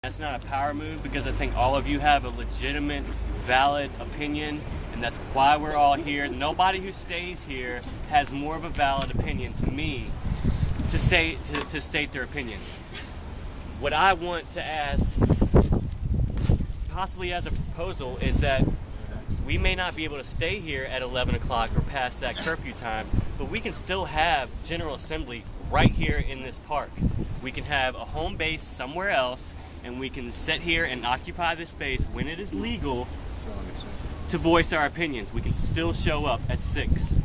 That's not a power move because I think all of you have a legitimate, valid opinion, and that's why we're all here. Nobody who stays here has more of a valid opinion to me to state their opinions. What I want to ask, possibly as a proposal, is that we may not be able to stay here at 11 o'clock or past that curfew time, but we can still have General Assembly right here in this park. We can have a home base somewhere else, and we can sit here and occupy this space when it is legal to voice our opinions. We can still show up at 6.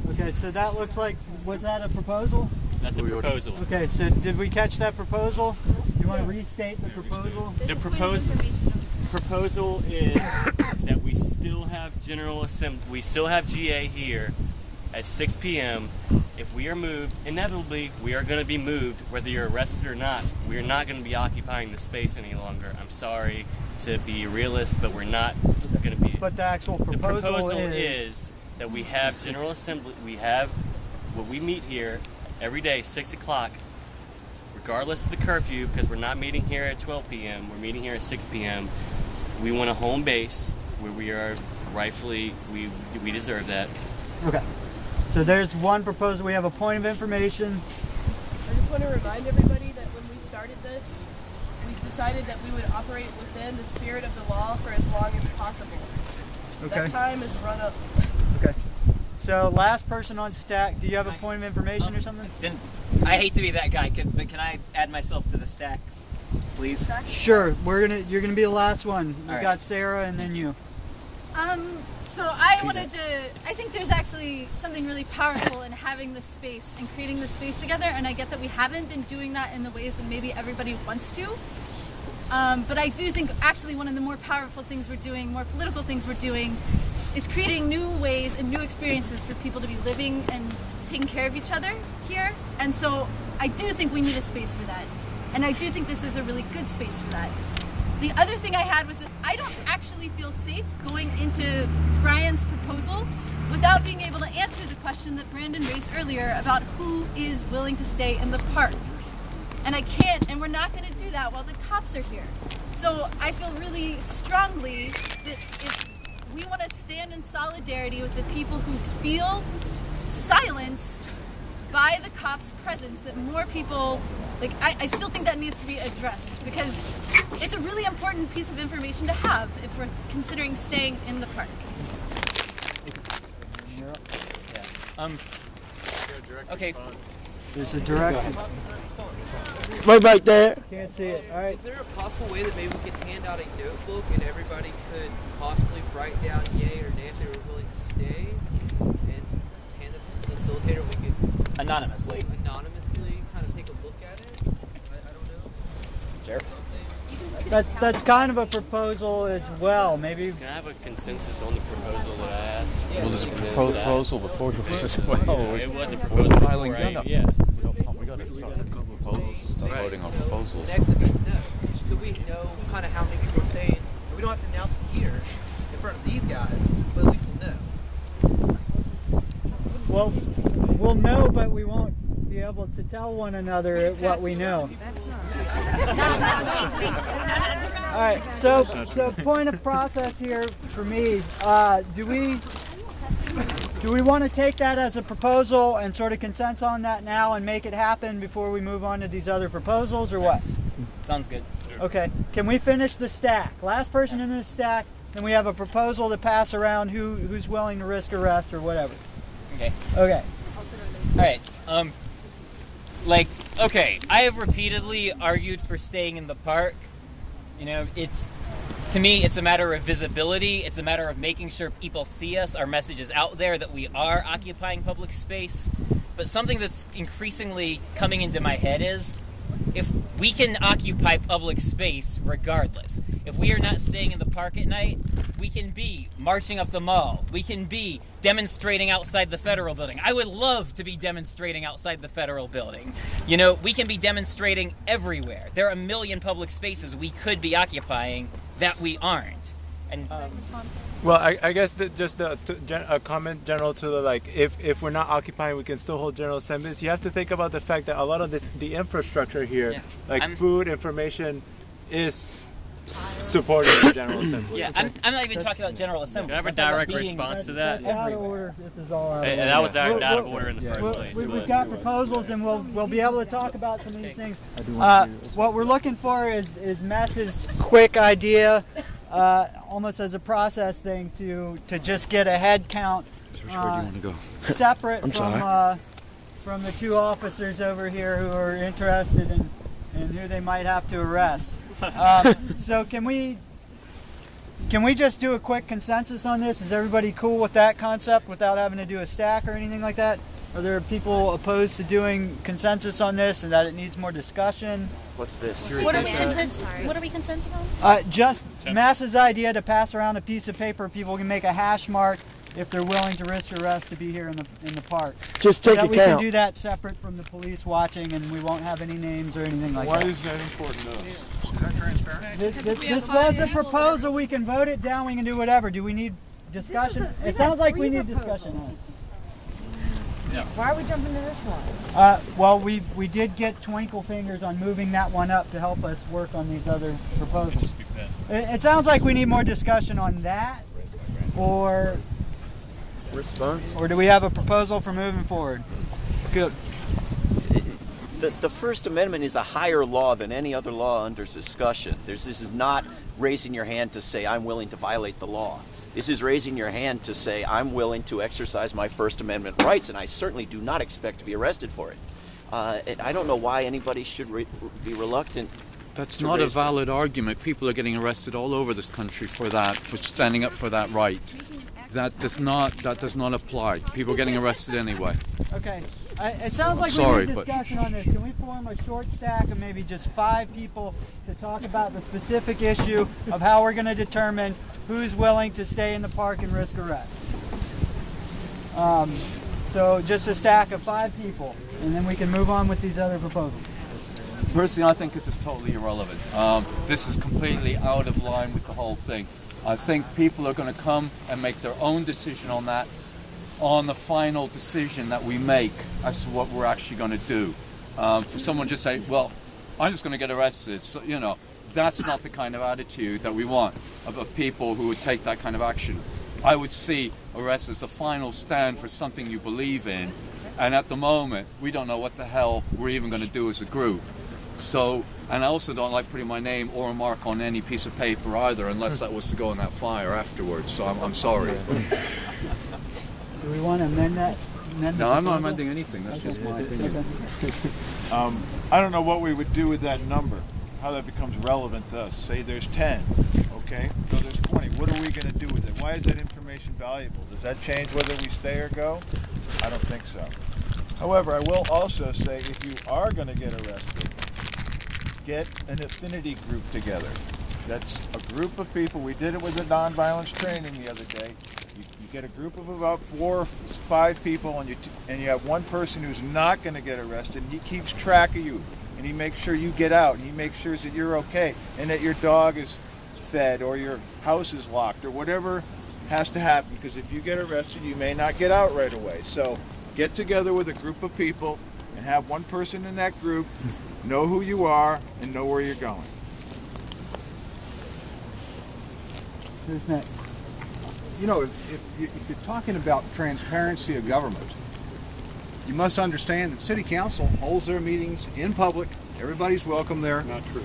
Okay, so that looks like, was that a proposal? That's a proposal. Okay, so did we catch that proposal? You want to restate the proposal? The proposal is that we still have General Assembly, we still have GA here at 6 p.m. If we are moved, inevitably we are going to be moved, whether you're arrested or not. We are not going to be occupying the space any longer. I'm sorry to be a realist, but we're not going to be. But the actual proposal is that we have General Assembly, we have what we meet here every day, 6 o'clock, regardless of the curfew, because we're not meeting here at 12 p.m., we're meeting here at 6 p.m. We want a home base where we are rightfully, we deserve that. Okay. So there's one proposal. We have a point of information. I just want to remind everybody that when we started this, we decided that we would operate within the spirit of the law for as long as possible. Okay. That time is run up. Okay. So last person on stack, do you have a point of information or something? I hate to be that guy, but can I add myself to the stack, please? Sure. You're gonna be the last one. We All right. got Sarah and then you. So I think there's actually something really powerful in having this space and creating this space together, and I get that we haven't been doing that in the ways that maybe everybody wants to. But I do think actually one of the more powerful things we're doing, more political things we're doing, is creating new ways and new experiences for people to be living and taking care of each other here. And so I do think we need a space for that. And I do think this is a really good space for that. The other thing I had was that I don't actually feel safe going into Brian's proposal without being able to answer the question that Brandon raised earlier about who is willing to stay in the park. And I can't, and we're not going to do that while the cops are here. So I feel really strongly that if we want to stand in solidarity with the people who feel silenced by the cops' presence, that more people, I still think that needs to be addressed, because it's a really important piece of information to have if we're considering staying in the park. Okay. There's a direct. Right back there. Can't see it. All right. Is there a possible way that maybe we could hand out a notebook and everybody could possibly write down yay or nay if they were willing to stay, and hand it to the facilitator? We could Anonymously kind of take a look at it. I don't know. Sure. That's kind of a proposal as well. Maybe. Can I have a consensus on the proposal that I asked? Well, there's a proposal before you as well. It was a We're proposal piling before, gun up. yeah. We got to start looking at proposals and start voting on proposals. Next it means no. So we know kind of how many people are staying. And we don't have to announce it here in front of these guys, but at least we'll know. Well, we'll know, but we won't be able to tell one another what we know. All right. So point of process here for me. Do we want to take that as a proposal and sort of consent on that now and make it happen before we move on to these other proposals, or what? Sounds good. Okay. Can we finish the stack? Last person in the stack, then we have a proposal to pass around who's willing to risk arrest or whatever. Okay. Okay. All right. Okay, I have repeatedly argued for staying in the park. You know, to me, it's a matter of visibility. It's a matter of making sure people see us, our message is out there, that we are occupying public space. But something that's increasingly coming into my head is, if we can occupy public space regardless, if we are not staying in the park at night, we can be marching up the mall. We can be demonstrating outside the federal building. I would love to be demonstrating outside the federal building. You know, we can be demonstrating everywhere. There are a million public spaces we could be occupying that we aren't. And well, I guess just a comment general to if we're not occupying, we can still hold general assemblies. You have to think about the fact that a lot of the infrastructure here, food, information, is supporting the General Assembly. Yeah, I'm not even talking about General Assembly. Do you have a I'm talking about direct being response to that? That's out of order. This is all out of And order. that was out of order in the first place. We've got proposals, and we'll be able to talk about some of these things. What we're looking for is Matt's quick idea, almost as a process thing, to just get a head count separate from the two officers over here who are interested in who they might have to arrest. So can we just do a quick consensus on this? Is everybody cool with that concept without having to do a stack or anything like that? Are there people opposed to doing consensus on this and that it needs more discussion? What's this? What are we consensus on? Just Mass's idea to pass around a piece of paper. People can make a hash mark if they're willing to risk arrest to be here in the park. Just take so a we count. can do that separate from the police watching, and we won't have any names or anything like Why that. is that important to us? Is that transparent? This was a proposal. We can vote it down. We can do whatever. Do we need discussion? It sounds like we need discussion on it. Why are we jumping to this one? Well, we did get twinkle fingers on moving that one up to help us work on these other proposals. It sounds like we need more discussion on that, or do we have a proposal for moving forward? Good. The First Amendment is a higher law than any other law under discussion. This is not raising your hand to say, I'm willing to violate the law. This is raising your hand to say, I'm willing to exercise my First Amendment rights, and I certainly do not expect to be arrested for it. And I don't know why anybody should be reluctant. That's not a valid argument. People are getting arrested all over this country for that, for standing up for that right. That does not apply. People are getting arrested anyway. Okay. It sounds like we need discussion on this. Can we form a short stack of maybe just 5 people to talk about the specific issue of how we're going to determine who's willing to stay in the park and risk arrest? So just a stack of 5 people, and then we can move on with these other proposals. Personally, I think this is totally irrelevant. This is completely out of line with the whole thing. I think people are going to come and make their own decision on that, on the final decision that we make as to what we're actually going to do. For someone to say, well, I'm just going to get arrested, so, you know, that's not the kind of attitude that we want of people who would take that kind of action. I would see arrest as the final stand for something you believe in, and at the moment, we don't know what the hell we're even going to do as a group. So, and I also don't like putting my name or a mark on any piece of paper either, unless that was to go in that fire afterwards. So I'm sorry. Do we want to amend that? No, I'm not amending anything. That's just my opinion. Okay. I don't know what we would do with that number, how that becomes relevant to us. Say there's 10, okay? So there's 20. What are we going to do with it? Why is that information valuable? Does that change whether we stay or go? I don't think so. However, I will also say if you are going to get arrested, get an affinity group together. That's a group of people. We did it with the nonviolence training the other day. You get a group of about 4 or 5 people, and you have one person who's not going to get arrested, and he keeps track of you, and he makes sure you get out, and he makes sure that you're okay, and that your dog is fed, or your house is locked, or whatever has to happen, because if you get arrested, you may not get out right away. So get together with a group of people and have one person in that group know who you are and know where you're going. Who's next? You know, if you're talking about transparency of government, you must understand that City Council holds their meetings in public. Everybody's welcome there. Not true.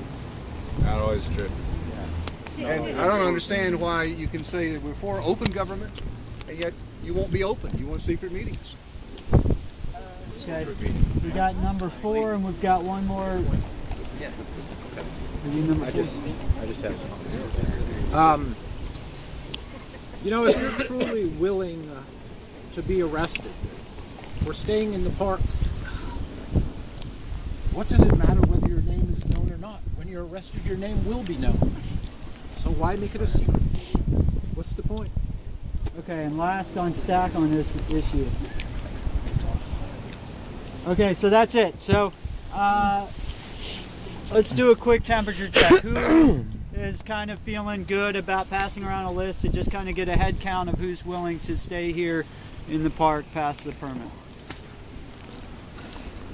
Not always true. And I don't understand why you can say that we're for open government, and yet you won't be open. You want secret meetings. Okay. We got number 4, and we've got one more. Yeah. I just have. You know, if you're truly willing to be arrested, we're staying in the park. What does it matter whether your name is known or not? When you're arrested, your name will be known. So why make it a secret? What's the point? Okay, and last on stack on this issue. Okay, so that's it. So let's do a quick temperature check. Who is kind of feeling good about passing around a list to just kind of get a head count of who's willing to stay here in the park past the permit?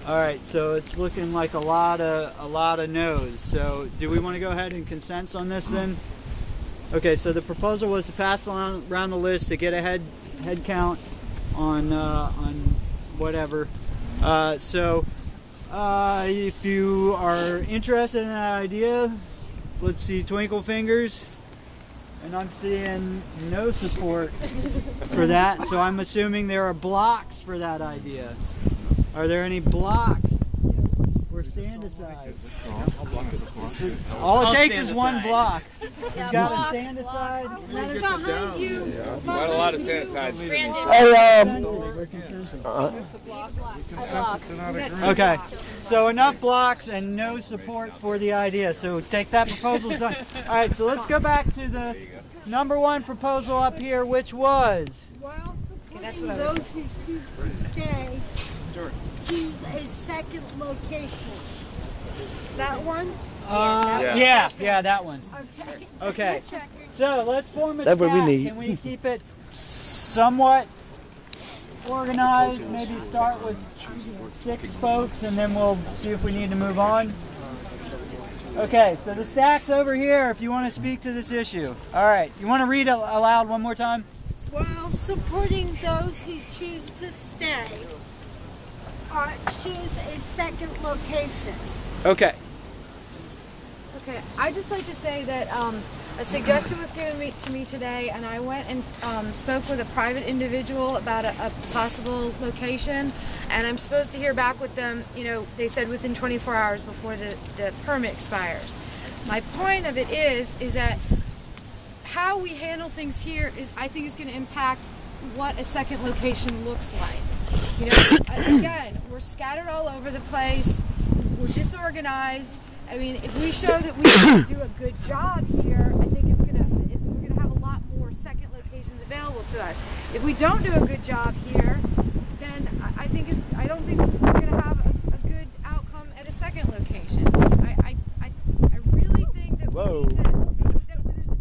All right, so it's looking like a lot of no's. So do we want to go ahead and consent on this then? Okay, so the proposal was to pass around the list to get a head count on whatever. If you are interested in that idea, let's see twinkle fingers. And I'm seeing no support for that, so I'm assuming there are blocks for that idea. Are there any blocks or stand aside? All it takes is one block. You got to stand aside. Not a lot of stand aside. Okay, so enough blocks and no support for the idea. So take that proposal. All right, so let's go back to the number one proposal up here, which was. While supporting those who choose to stay, choose a second location. That one? Yeah, that one. Okay. So let's form a stack. That's what we need. Can we keep it somewhat organized? Maybe start with 6 folks and then we'll see if we need to move on. Okay, so the stack's over here if you want to speak to this issue. All right, you want to read it aloud one more time? While supporting those who choose to stay, choose a second location. Okay. Okay, I'd just like to say that a suggestion was given to me today, and I went and spoke with a private individual about a possible location, and I'm supposed to hear back with them, they said within 24 hours before the permit expires. My point of it is that how we handle things here I think is going to impact what a second location looks like. Again, we're scattered all over the place, we're disorganized. I mean, if we show that we can do a good job here, I think we're gonna have a lot more second locations available to us. If we don't do a good job here, then I don't think we're gonna have a good outcome at a second location. I really think that there's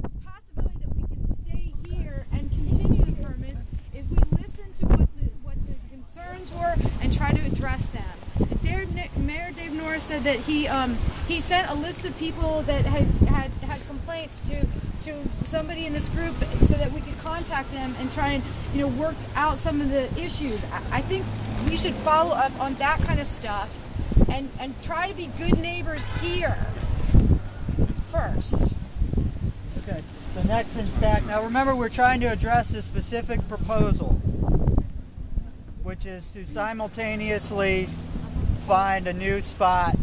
a possibility that we can stay here and continue the permits if we listen to what the concerns were and try to address them. Mayor Dave Norris said that he sent a list of people that had complaints to somebody in this group so that we could contact them and try and work out some of the issues. I think we should follow up on that kind of stuff and try to be good neighbors here first. Okay, so next in stack. Now remember, we're trying to address a specific proposal, which is to simultaneously find a new spot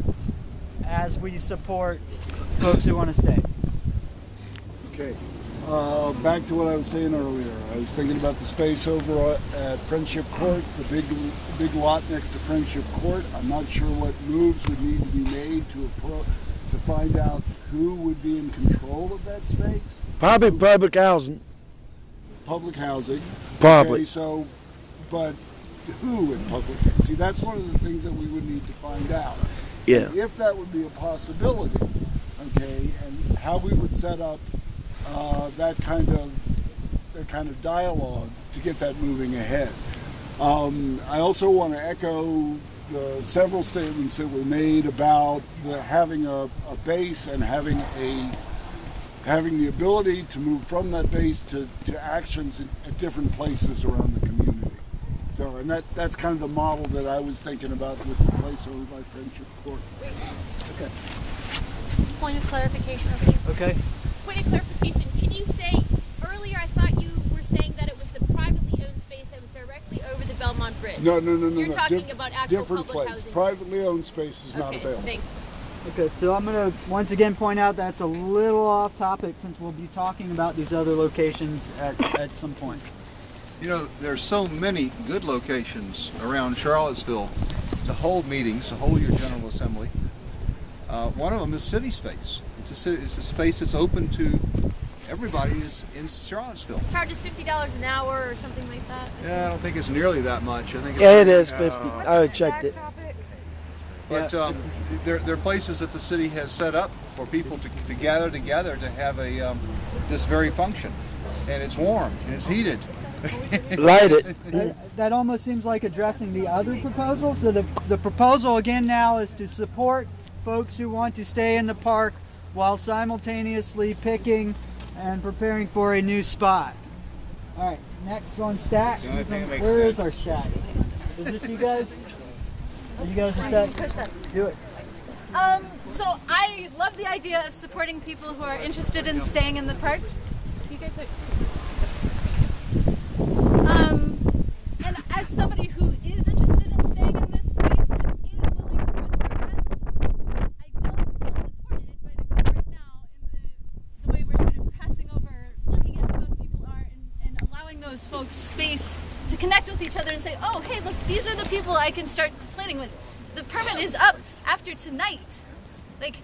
as we support folks who want to stay. Okay, back to what I was saying earlier. I was thinking about the space over at Friendship Court, the big lot next to Friendship Court. I'm not sure what moves would need to be made to find out who would be in control of that space. Probably public housing. Public housing. Probably. Okay, but who in public? See, that's one of the things that we would need to find out. Yeah. And if that would be a possibility, okay, and how we would set up that kind of dialogue to get that moving ahead. I also want to echo several statements that were made about having a base and having the ability to move from that base to actions at different places around the community. So, and that's kind of the model that I was thinking about with the place over by Friendship Court. Okay. Point of clarification over here. Okay. Point of clarification. Can you say, earlier I thought you were saying that it was the privately owned space that was directly over the Belmont Bridge. No. You're talking about actual different public place. housing. Privately owned space is not available. Thanks. Okay, so I'm going to once again point out that's a little off topic since we'll be talking about these other locations at some point. There's so many good locations around Charlottesville to hold meetings, to hold your General Assembly. One of them is city space. It's a space that's open to everybody in Charlottesville. Charges $50 an hour or something like that. Yeah, I don't think it's nearly that much. I think it is 50. I checked it. But there are places that the city has set up for people to gather together to have this very function, and it's warm and it's heated. Light it. That almost seems like addressing the other proposal. So the proposal again now is to support folks who want to stay in the park while simultaneously picking and preparing for a new spot. All right, next on stack. Where is our stack? Is this you guys? Are you guys a stack? Do it. So I love the idea of supporting people who are interested in staying in the park. You guys are... and as somebody who is interested in staying in this space and is willing to risk arrest, I don't feel supported by the group right now in the way we're sort of passing over, looking at who those people are and allowing those folks space to connect with each other and say, oh, hey, look, these are the people I can start planning with. The permit is up after tonight. Like,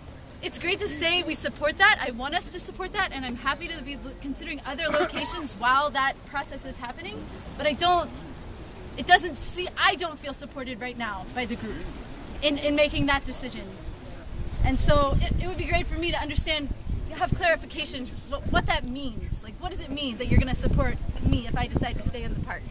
it's great to say we support that. I want us to support that, and I'm happy to be considering other locations while that process is happening. But I don't feel supported right now by the group in making that decision. And so it would be great for me to understand, have clarification what that means. Like, what does it mean that you're going to support me if I decide to stay in the park?